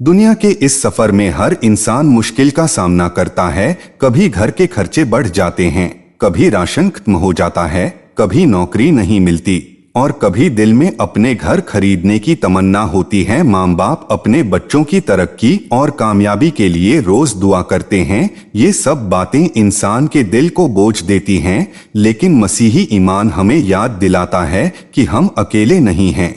दुनिया के इस सफर में हर इंसान मुश्किल का सामना करता है। कभी घर के खर्चे बढ़ जाते हैं, कभी राशन खत्म हो जाता है, कभी नौकरी नहीं मिलती और कभी दिल में अपने घर खरीदने की तमन्ना होती है। माँ बाप अपने बच्चों की तरक्की और कामयाबी के लिए रोज दुआ करते हैं। ये सब बातें इंसान के दिल को बोझ देती हैं, लेकिन मसीही ईमान हमें याद दिलाता है कि हम अकेले नहीं हैं।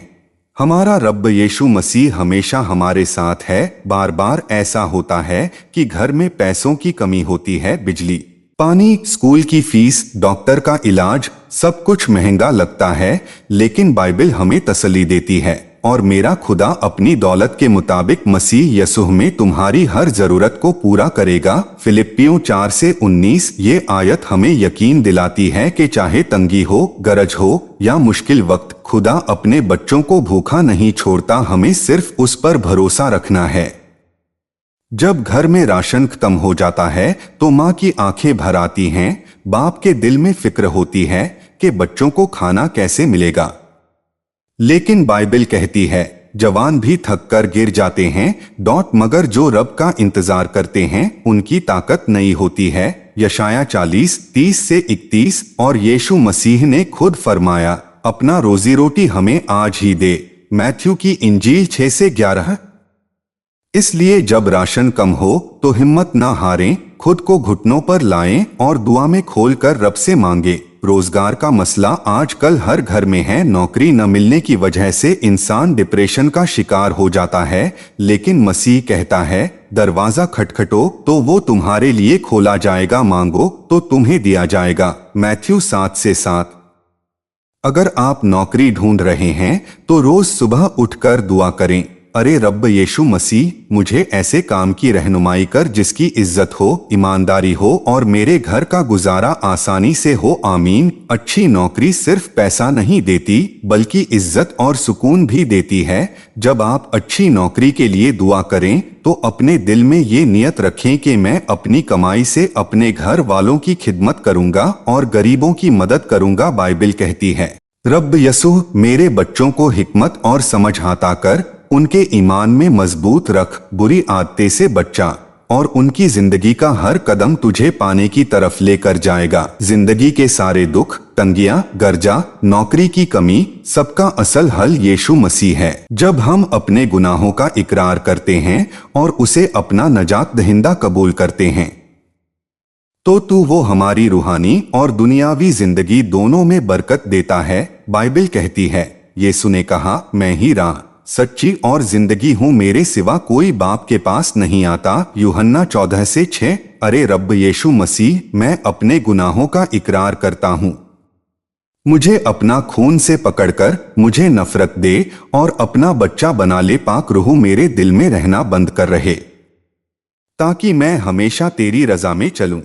हमारा रब यीशु मसीह हमेशा हमारे साथ है। बार बार ऐसा होता है कि घर में पैसों की कमी होती है, बिजली, पानी, स्कूल की फीस, डॉक्टर का इलाज, सब कुछ महंगा लगता है, लेकिन बाइबल हमें तसल्ली देती है, और मेरा खुदा अपनी दौलत के मुताबिक मसीह यसूह में तुम्हारी हर जरूरत को पूरा करेगा। फिलिप्पियों 4:19। ये आयत हमें यकीन दिलाती है कि चाहे तंगी हो, गरज हो या मुश्किल वक्त, खुदा अपने बच्चों को भूखा नहीं छोड़ता। हमें सिर्फ उस पर भरोसा रखना है। जब घर में राशन खत्म हो जाता है तो माँ की आंखें भर आती हैं, बाप के दिल में फिक्र होती है कि बच्चों को खाना कैसे मिलेगा। लेकिन बाइबल कहती है जवान भी थक कर गिर जाते हैं, मगर जो रब का इंतजार करते हैं उनकी ताकत नई होती है। यशाया 40:30-31। और यीशु मसीह ने खुद फरमाया, अपना रोजी रोटी हमें आज ही दे। मैथ्यू की इंजील 6:11। इसलिए जब राशन कम हो तो हिम्मत ना हारें, खुद को घुटनों पर लाएं और दुआ में खोलकर रब से मांगे। रोजगार का मसला आजकल हर घर में है। नौकरी न मिलने की वजह से इंसान डिप्रेशन का शिकार हो जाता है, लेकिन मसीह कहता है दरवाजा खटखटो तो वो तुम्हारे लिए खोला जाएगा, मांगो तो तुम्हें दिया जाएगा। मैथ्यू 7:7। अगर आप नौकरी ढूंढ रहे हैं तो रोज सुबह उठकर दुआ करें, अरे रब यीशु मसीह, मुझे ऐसे काम की रहनुमाई कर जिसकी इज्जत हो, ईमानदारी हो और मेरे घर का गुजारा आसानी से हो। आमीन। अच्छी नौकरी सिर्फ पैसा नहीं देती बल्कि इज्जत और सुकून भी देती है। जब आप अच्छी नौकरी के लिए दुआ करें तो अपने दिल में ये नियत रखें कि मैं अपनी कमाई से अपने घर वालों की खिदमत करूंगा और गरीबों की मदद करूंगा। बाइबल कहती है, रब यसूह, मेरे बच्चों को हिकमत और समझ अता कर, उनके ईमान में मजबूत रख, बुरी आदतें से बचा और उनकी जिंदगी का हर कदम तुझे पाने की तरफ लेकर जाएगा। जिंदगी के सारे दुख, तंगियां, गर्जा, नौकरी की कमी, सबका असल हल यीशु मसीह है। जब हम अपने गुनाहों का इकरार करते हैं और उसे अपना नजात दहिंदा कबूल करते हैं तो तू वो हमारी रूहानी और दुनियावी जिंदगी दोनों में बरकत देता है। बाइबल कहती है, यीशु ने कहा, मैं ही राह, सच्ची और जिंदगी हूँ, मेरे सिवा कोई बाप के पास नहीं आता। यूहन्ना 14:6। अरे रब यीशु मसीह, मैं अपने गुनाहों का इकरार करता हूँ, मुझे अपना खून से पकड़कर मुझे नफरत दे और अपना बच्चा बना ले। पाक रूह मेरे दिल में रहना बंद कर रहे ताकि मैं हमेशा तेरी रजा में चलूं।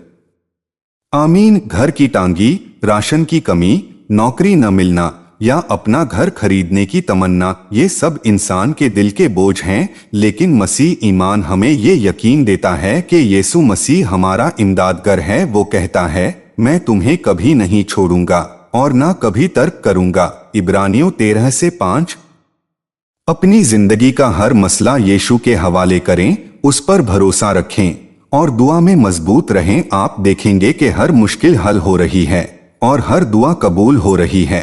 आमीन। घर की टांगी, राशन की कमी, नौकरी न मिलना या अपना घर खरीदने की तमन्ना, ये सब इंसान के दिल के बोझ हैं, लेकिन मसीह ईमान हमें ये यकीन देता है कि यीशु मसीह हमारा इमदादगर है। वो कहता है, मैं तुम्हें कभी नहीं छोड़ूंगा और ना कभी तर्क करूंगा। इब्रानियों 13:5। अपनी जिंदगी का हर मसला यीशु के हवाले करें, उस पर भरोसा रखें और दुआ में मजबूत रहें। आप देखेंगे कि हर मुश्किल हल हो रही है और हर दुआ कबूल हो रही है।